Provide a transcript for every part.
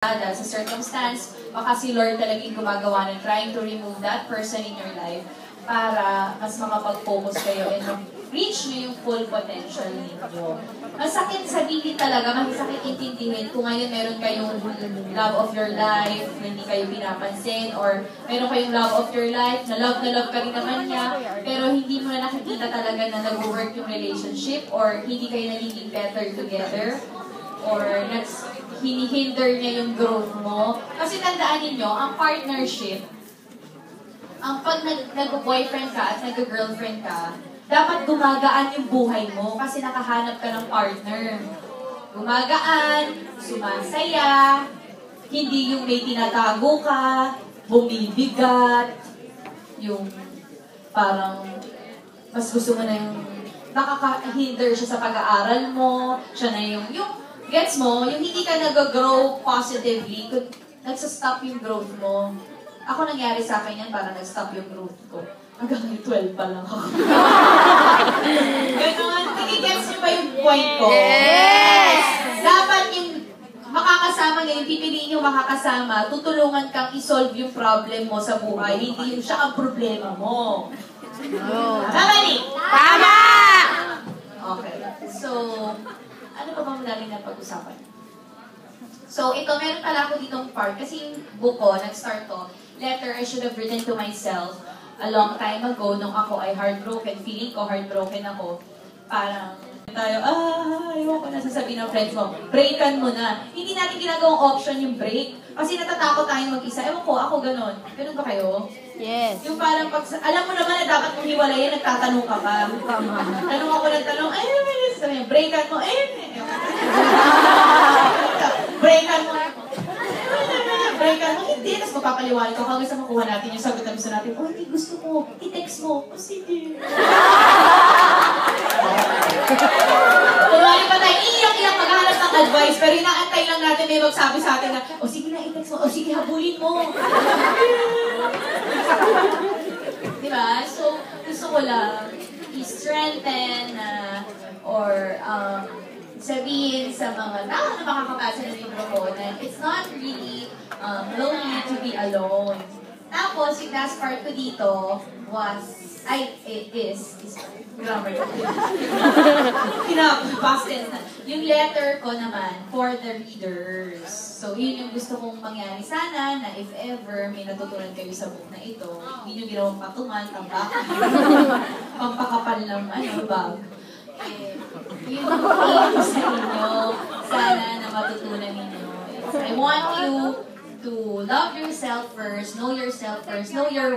dahil sa circumstance, baka si Lord talaga yung gumagawa ng trying to remove that person in your life para mas makapag-focus kayo and reach nyo yung full potential ninyo. Masakit sabihin talaga, masakit intindihin kung ngayon meron kayong love of your life na hindi kayo pinapansin, or meron kayong love of your life na love ka rin naman niya, pero hindi mo na nakikita talaga na nag-work yung relationship, or hindi kayo nagiging better together, or hinihinder niya yung growth mo. Kasi tandaan ninyo, ang partnership, ang pag nag-boyfriend ka at nag-girlfriend ka, dapat gumagaan yung buhay mo kasi nakahanap ka ng partner. Gumagaan, sumasaya, hindi yung may tinatago ka, bumibigat, yung parang mas gusto mo na yung nakaka-hinder siya sa pag-aaral mo, siya na yung gets mo, yung hindi ka nag-grow positively, nagsastop yung growth mo. Ako nangyari sa akin yan, parang nag-stop yung growth ko. Hanggang 12 pa lang ako. Ganon, nagigets niyo ba yung point ko? Yes! Dapat yung makakasama niya, yung pipiliin yung makakasama, tutulungan kang isolve yung problem mo sa buhay, hindi yung siya ang problema mo. Tama ni? Tama! Okay, so, ano pa bang madaling na pag-usapan? So, ito, meron pala ako ditong part. Kasi yung book ko, nag-start to, letter I should have written to myself a long time ago nung ako ay heartbroken. Feeling ko heartbroken ako. Parang tayo, ayaw ko na sasabihin ng friends mo, breakan mo na. Hindi natin ginagawang option yung break. Kasi natatakot tayong mag-isa. Ewan ko, ako ganon. Ganon ba kayo? Yes. Yung parang, alam mo naman na dapat kung hiwalayan, nagtatanong ka pa. Tanong ako ng tanong, sabi niya, breakan mo, breakan mo. Breakan mo, hindi. Tapos magpapaliwanag ko, hanggang sa makuha natin yung sagot na gusto natin, hindi, gusto mo, i-text mo. Sige. Kumali pa tayo, iyak-iyak, maghanap ng advice, pero inaantay lang natin may magsabi sa atin na, sige na, i-text mo, sige, habulin mo. Diba? So, gusto ko lang i-strengthen or sabihin sa mga tao na makakabasa ng libro ko na it's not really lonely to be alone. Tapos, yung last part ko dito is grammar ko. Past tense na. Yung letter ko naman for the readers. So, yun yung gusto kong mangyari sana na if ever may natutunan kayo sa book na ito, yun yung ginawang patungan, tambak, pampakapal ng bag. Yun yung ko sa inyo, sana na matutunan ninyo. I want you to love yourself first, know your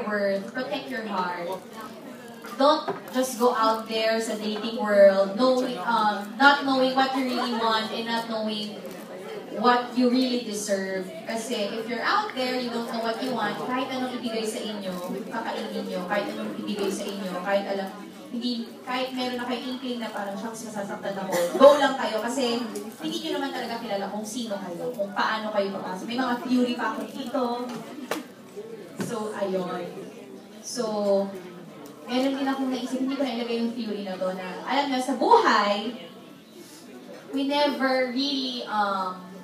worth, protect your heart. Don't just go out there sa dating world, not knowing what you really want and not knowing what you really deserve. Kasi if you're out there, you don't know what you want, kahit anong ibigay sa inyo, kakainin nyo, kahit anong ibigay sa inyo, kahit meron na kayong inkling na parang shucks, masasaktan ako, go lang kayo kasi hindi nyo naman talaga kilala kung sino kayo, kung paano kayo makasama. May mga theory pa ako dito. So, ayun. So, meron din akong naisip, hindi ko nailagay yung theory na to na, alam nyo, sa buhay, we never really,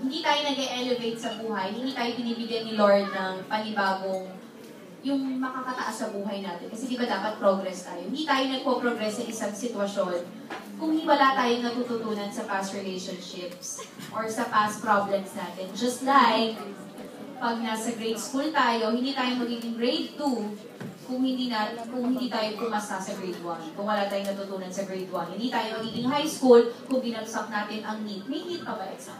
hindi tayo nag-elevate sa buhay, hindi tayo binibigyan ni Lord ng panibagong yung makakataas sa buhay natin. Kasi di ba dapat progress tayo? Hindi tayo nagpo-progress sa isang sitwasyon kung wala tayong natututunan sa past relationships or sa past problems natin. Just like, pag nasa grade school tayo, hindi tayo magiging grade 2 kung hindi tayo pumasa sa grade 1. Kung wala tayong natutunan sa grade 1. Hindi tayo magiging high school kung binagsak natin ang NEET. May NEET pa ba exam?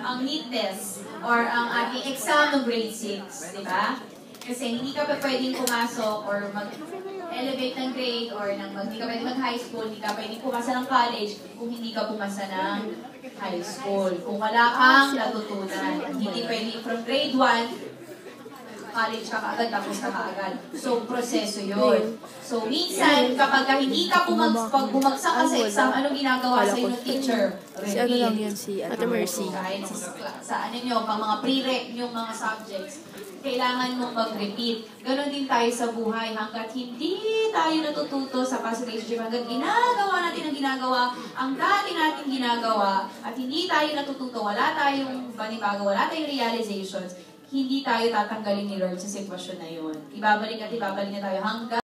Ang NEET test or ang ating exam ng grade 6. Diba? Kasi hindi ka pa pwedeng pumasok or mag-elevate ng grade or hindi ka pwedeng mag-high school, hindi ka pwedeng pumasa ng college kung hindi ka pumasa ng high school. Kung wala kang natutunan. Hindi pwedeng from grade 1 college ka kaagad, tapos ka kaagad. So, proseso yun. So, minsan, kapag hindi ka pag bumagsak ka sa exam, anong ginagawa sa ng teacher? Si ano lang yun, si Ate Mercy. Kahit sa ano nyo, pang mga pre-rec yung mga subjects, kailangan mong mag-repeat. Ganon din tayo sa buhay. Hanggat hindi tayo natututo sa past relationship, hanggat ginagawa natin ang ginagawa, ang dati natin ginagawa, at hindi tayo natututo, wala tayong banibago, wala tayong realizations, hindi tayo tatanggalin ni Lord sa sitwasyon na yun. Ibabalik at ibabalik na tayo hanggang